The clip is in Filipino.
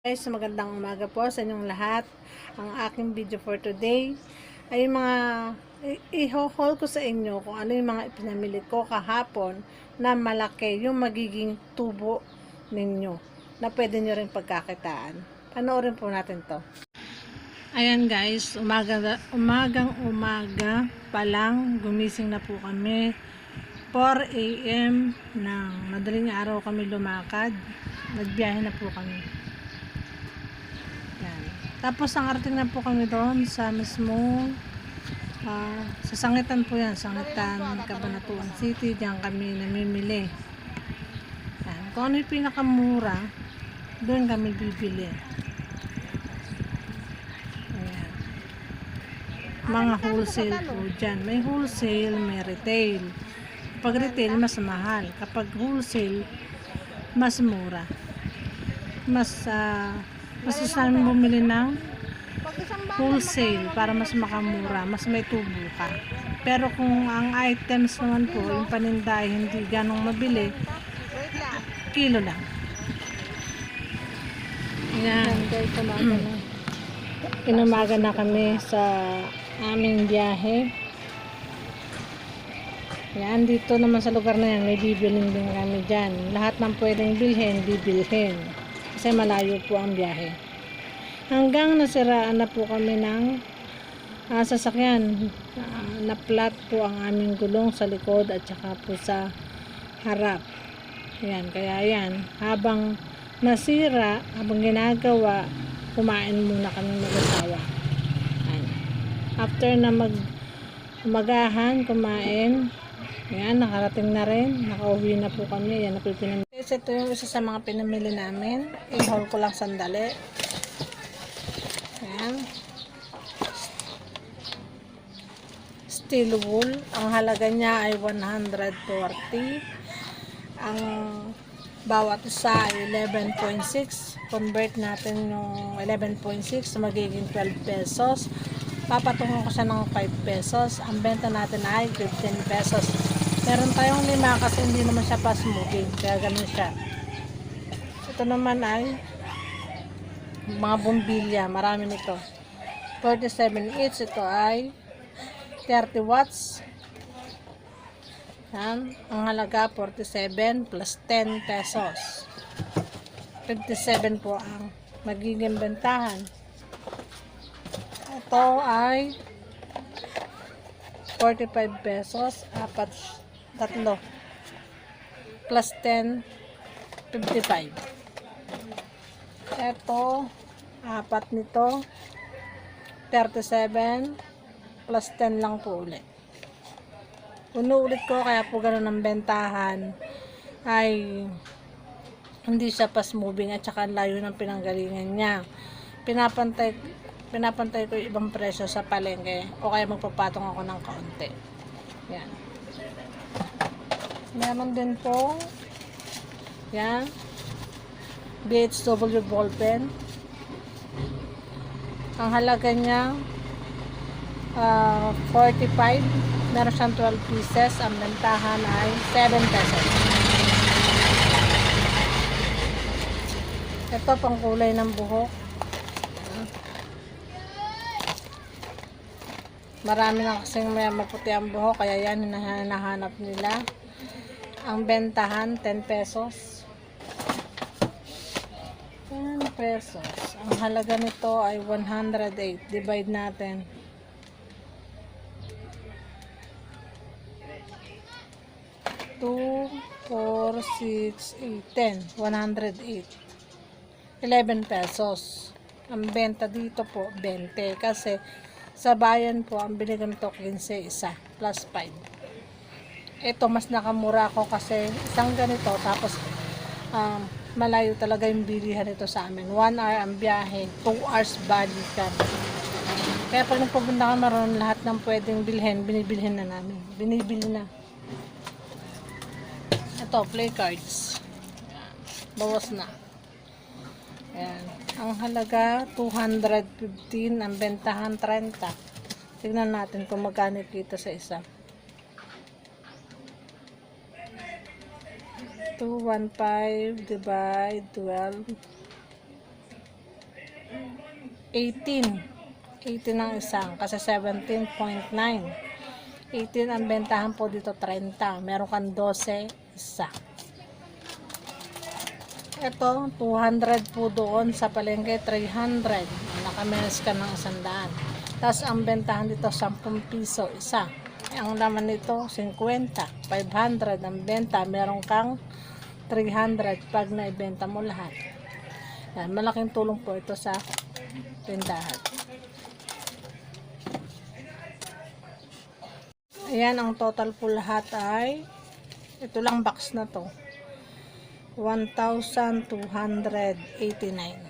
Guys, magandang umaga po sa inyong lahat. Ang aking video for today ay mga i-haul ko sa inyo kung ano yung mga ipinamili ko kahapon na malaki yung magiging tubo ninyo na pwede nyo rin pagkakitaan. Panoorin po natin to. Ayan guys, umagang umaga pa lang gumising na po kami. 4 AM ng madaling araw kami lumakad. Nagbiyahe na po kami. Yan. Tapos ang arating na po kami doon sa mismo sa Sangitan po yan, Sangitan, Cabanatuan City. Diyan kami namimili. Yan. Kung ano yung pinakamura, doon kami bibili. Ayan. Mga wholesale po dyan. May wholesale, may retail. Pag retail, mas mahal. Kapag wholesale, mas mura. Mas gusto namin bumili ng wholesale para mas makamura, mas may tubo ka. Pero kung ang items naman po, yung paninda ay hindi ganong mabili, kilo lang. Yan. Inumaga na kami sa aming biyahe. Yan, dito naman sa lugar na yan, may bibilin din kami dyan. Lahat ng pwedeng bilhin, bibilhin. Kasi malayo po ang biyahe. Hanggang nasiraan na po kami ng sasakyan. Na flat po ang aming gulong sa likod at saka po sa harap. Yan, kaya yan. Habang nasira, habang ginagawa, kumain muna kami mag-asawa. After na umagahan, kumain. Yan, nakarating na rin. Nakauwi na po kami. Yan, napipinamili. Ito yung isa sa mga pinamili namin. I-haul ko lang sandali. Yan. Steel wool. Ang halaga niya ay 140. Ang bawat isa ay 11.6. Convert natin yung 11.6 magiging 12 pesos. Papatungan ko siya ng 5 pesos. Ang benta natin ay 15 pesos. Meron tayong 5 kasi hindi naman siya fast moving. Kaya ganun siya. Ito naman ay mga bombilya. Marami nito. 47 each. Ito ay 30 watts. Yan. Ang halaga 47 plus 10 pesos. 57 po ang magiging bentahan. Ito ay 45 pesos, tatlo plus 10, 55. Ito, apat nito 37 plus 10 lang po ulit. Unuulit ko kaya po ganun ang bentahan ay hindi siya fast moving at saka layo ng pinanggalingan niya. Pinapantay ko yung ibang presyo sa palengke o kaya magpapatong ako ng kaunti. Yan. Meron din po yan BHW ballpen. Ang halaga niya 45. Meron siyang 12 pieces. Ang bentahan ay 7 pesos. Ito pang kulay ng buhok. Marami na kasing may maputi ang buhok, kaya yan hinahanap nila. Ang bentahan 10 pesos. 10 pesos. Ang halaga nito ay 108. Divide natin. 2, 4, 6, 8, 10. 108. 11 pesos. Ang benta dito po 20 kasi sa bayan po, ang biligan nito 15 isa, plus 5. Ito, mas nakamura ako kasi isang ganito, tapos malayo talaga yung bilihan nito sa amin. 1 hour ang biyahe, 2 hours balikan. Kaya pag nagpupunta ka maroon, lahat ng pwedeng bilhin, binibilhin na namin. Binibili na. Ito, play cards. Bawas na. Ayan. Ang halaga 215, ang bentahan 30. Tignan natin kung magkano kita sa isa. 215 divide 12 18 ang isang kasi 17.9. 18 ang bentahan po dito, 30. Meron kang 12 isa. Ito 200 po doon sa palengke, 300. Nakamenes ka ng 100. Tapos ang bentahan dito 10 piso isa. Ang laman nito 50, 500 ang benta, meron kang 300 pag naibenta mo lahat. Yan, malaking tulong po ito sa tindahan. Ayan, ang total po lahat ay ito lang box na to, 1,289.